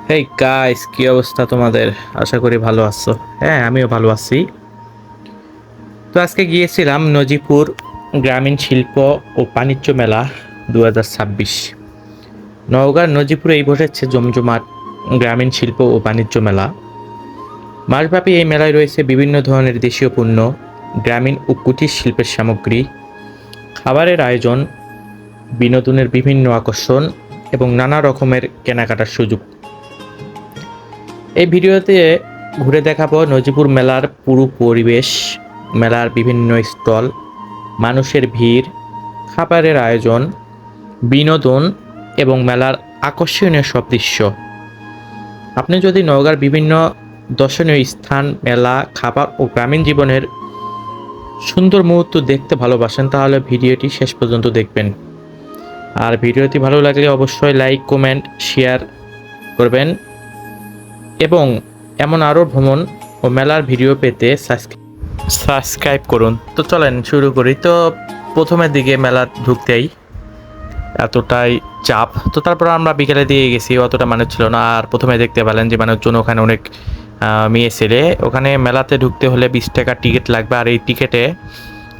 Hey guys, কি অবস্থা তোমাদের? আশা করি ভালো আছো। হ্যাঁ, আমিও ভালো আছি। তো আজকে গিয়েছিলাম নজিপুর গ্রামীণ শিল্প ও বাণিজ্য মেলা 2026। নওগাঁর নজিপুরে এই বসেছে জমজমাট গ্রামীণ শিল্প ও বাণিজ্য মেলা। মাসব্যাপী এই মেলায় রয়েছে বিভিন্ন ধরনের দেশীয় পণ্য, গ্রামীণ ও কুটির শিল্পের সামগ্রী, খাবারের আয়োজন, বিনোদনের বিভিন্ন আকর্ষণ এবং নানা রকমের কেনাকাটার সুযোগ। এই ভিডিওতে ঘুরে দেখাবো নজিপুর মেলার পুরো পরিবেশ, মেলার বিভিন্ন স্টল, মানুষের ভিড়, খাবারের আয়োজন, বিনোদন এবং মেলার আকর্ষণীয় সব দৃশ্য। আপনি যদি নওগাঁর বিভিন্ন দর্শনীয় স্থান, মেলা, খাবার ও গ্রামীণ জীবনের সুন্দর মুহূর্ত দেখতে ভালোবাসেন তাহলে ভিডিওটি শেষ পর্যন্ত দেখবেন। আর ভিডিওটি ভালো লাগলে অবশ্যই লাইক, কমেন্ট, শেয়ার করবেন এবং এমন আরও ভ্রমণ ও মেলার ভিডিও পেতে সাবস্ক্রাইব করুন। তো চলেন শুরু করি। তো প্রথমের দিকে মেলা ঢুকতেই এতটাই চাপ, তো তারপর আমরা বিকেলে দিয়ে গেছি, অতটা মানুষ ছিল না। আর প্রথমে দেখতে পেলেন যে মানুষজন ওখানে অনেক মেয়ে ছেলে। ওখানে মেলাতে ঢুকতে হলে 20 টাকা টিকিট লাগবে, আর এই টিকিটে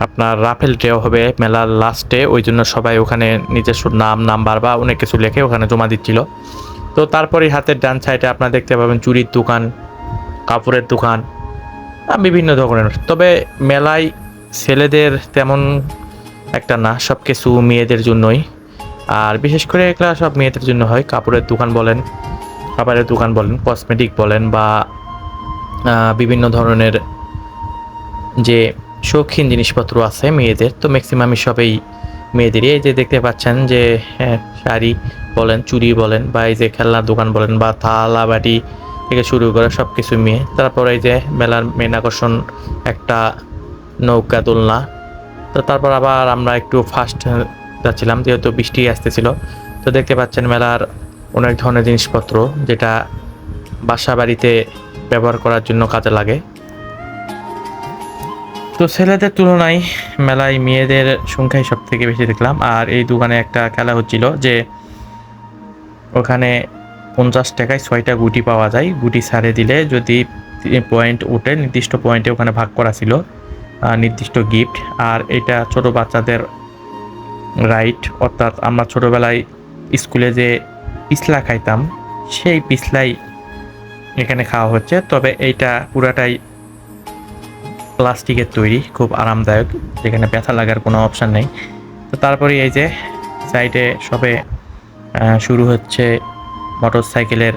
আপনার রাফেল ড্র হবে মেলার লাস্টে। ওই জন্য সবাই ওখানে নিজস্ব নাম, নাম্বার বা অনেক কিছু লেখে ওখানে জমা দিচ্ছিল। তো তারপরে হাতের ডান সাইডে আপনারা দেখতে পাবেন চুরির দোকান, কাপড়ের দোকান, বিভিন্ন ধরনের। তবে মেলায় ছেলেদের তেমন একটা না, সব কিছু মেয়েদের জন্যই। আর বিশেষ করে এগুলো সব মেয়েদের জন্য হয়। কাপড়ের দোকান বলেন, খাবারের দোকান বলেন, কসমেটিক বলেন বা বিভিন্ন ধরনের যে শৌখিন জিনিসপত্র আছে মেয়েদের, তো ম্যাক্সিমামই সবই মেয়েদেরই। এই যে দেখতে পাচ্ছেন যে শাড়ি বলেন, চুড়ি বলেন বা এই যে খেলনার দোকান বলেন বা থালা বাটি থেকে শুরু করে সব কিছু মেয়ে। তারপর এই যে মেলার মেন আকর্ষণ একটা নৌকা দোলনা। তো তারপর আবার আমরা একটু ফাস্ট যাচ্ছিলাম যেহেতু বৃষ্টি আসতেছিল। তো দেখতে পাচ্ছেন মেলার অনেক ধরনের জিনিসপত্র যেটা বাসা বাড়িতে ব্যবহার করার জন্য কাজে লাগে। তো ছেলেদের তুলনায় মেলায় মেয়েদের সংখ্যাই সব থেকে বেশি দেখলাম। আর এই দোকানে একটা খেলা হচ্ছিল যে ওখানে 50 টাকায় 6টা গুটি পাওয়া যায়। গুটি ছাড়ে দিলে যদি পয়েন্ট ওঠে, নির্দিষ্ট পয়েন্টে ওখানে ভাগ করা ছিল নির্দিষ্ট গিফট। আর এটা ছোট বাচ্চাদের রাইট, অর্থাৎ আমরা ছোটবেলায় স্কুলে যে পিছলা খাইতাম সেই পিছলাই এখানে খাওয়া হচ্ছে। তবে এইটা পুরাটাই প্লাস্টিকের তৈরি, খুব আরামদায়ক, যেখানে ব্যথা লাগার কোনো অপশান নেই। তো তারপরে এই যে সাইডে সবে শুরু হচ্ছে মোটর সাইকেলের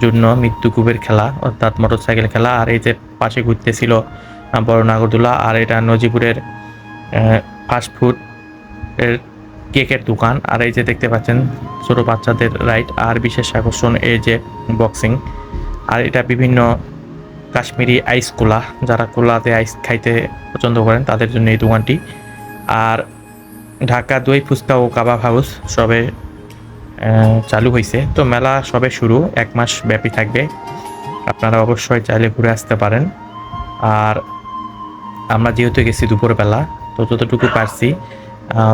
জন্য মৃত্যুকূপের খেলা, অর্থাৎ মোটর সাইকেল খেলা। আর এই যে পাশে ঘুরতেছিল বড় নাগরদোলা। আর এটা নজিপুরের ফাস্টফুড এর কেকের দোকান। আর এই যে দেখতে পাচ্ছেন ছোট বাচ্চাদের রাইড। আর বিশেষ আকর্ষণ এই যে বক্সিং। আর এটা বিভিন্ন কাশ্মীরি আইস কোলা, যারা কোলাতে আইস খাইতে পছন্দ করেন তাদের জন্য এই দোকানটি। আর ঢাকা দই ফুচকা ও কাবাব হাউস সবে চালু হয়েছে। তো মেলা সবে শুরু, 1 মাস ব্যাপী থাকবে। আপনারা অবশ্যই চাইলে ঘুরে আসতে পারেন। আর আমরা যেহেতু গেছি দুপুরবেলা, তো যতটুকু পারছি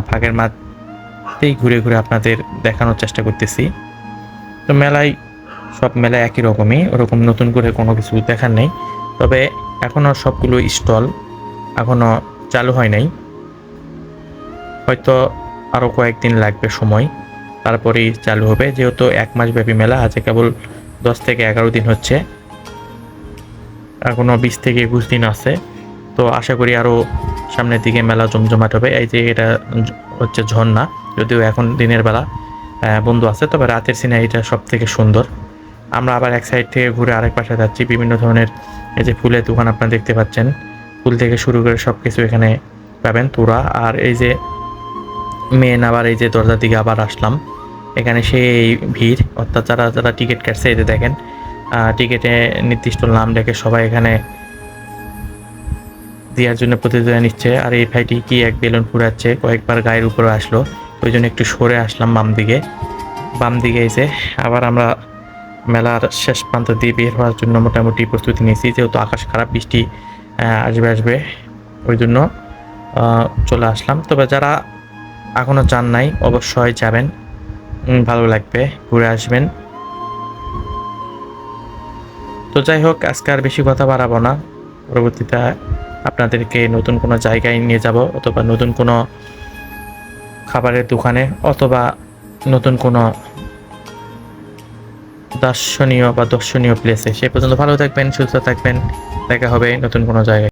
ফাঁকের মাঝেই ঘুরে ঘুরে আপনাদের দেখানোর চেষ্টা করতেছি। তো সব মেলায় একই রকমই, ওরকম নতুন করে কোনো কিছু দেখার নেই। তবে এখনও সবগুলো স্টল এখনও চালু হয় নাই, হয়তো আরও কয়েকদিন লাগবে সময়, তারপরেই চালু হবে। যেহেতু 1 মাস ব্যাপী মেলা, আজ কেবল 10 থেকে 11 দিন হচ্ছে, এখনও 20 থেকে 21 দিন আছে। তো আশা করি আরও সামনের দিকে মেলা জমজমাট হবে। এই যে এটা হচ্ছে ঝর্ণা, যদিও এখন দিনের বেলা বন্ধ আছে, তবে রাতের সিনারিটা সব থেকে সুন্দর। আমরা আবার এক সাইড থেকে ঘুরে আরেক পাশে যাচ্ছি। বিভিন্ন ধরনের এই যে ফুলের দোকান আপনারা দেখতে পাচ্ছেন, ফুল থেকে শুরু করে সব কিছু এখানে পাবেন তোরা। আর এই যে মেন আবার এই যে দরজার দিকে আবার আসলাম, এখানে সেই ভিড়, অর্থাৎ যারা যারা টিকিট কাটছে এই যে দেখেন টিকিটে নির্দিষ্ট নাম ডেকে সবাই এখানে দেওয়ার জন্য প্রতিযোগিতা নিচ্ছে। আর এই ভাইটি কি এক বেলুন ফুরাচ্ছে, কয়েকবার গায়ের উপরে আসলো, ওই জন্য একটু সরে আসলাম বাম দিকে এসে। আবার আমরা মেলার শেষ প্রান্ত দিয়ে বের হওয়ার জন্য মোটামুটি প্রস্তুতি নিয়েছি, যেহেতু আকাশ খারাপ, বৃষ্টি আসবে, ওই জন্য চলে আসলাম। তবে যারা এখনও যান নাই অবশ্যই যাবেন, ভালো লাগবে, ঘুরে আসবেন। তো যাই হোক, আজকে আর বেশি কথা বাড়াবো না। পরবর্তীতে আপনাদেরকে নতুন কোনো জায়গায় নিয়ে যাব, অথবা নতুন কোনো খাবারের দোকানে, অথবা নতুন কোনো দর্শনীয় প্লেসে। সে পর্যন্ত ভালো থাকবেন, সুস্থ থাকবেন। দেখা হবে নতুন কোনো জায়গায়।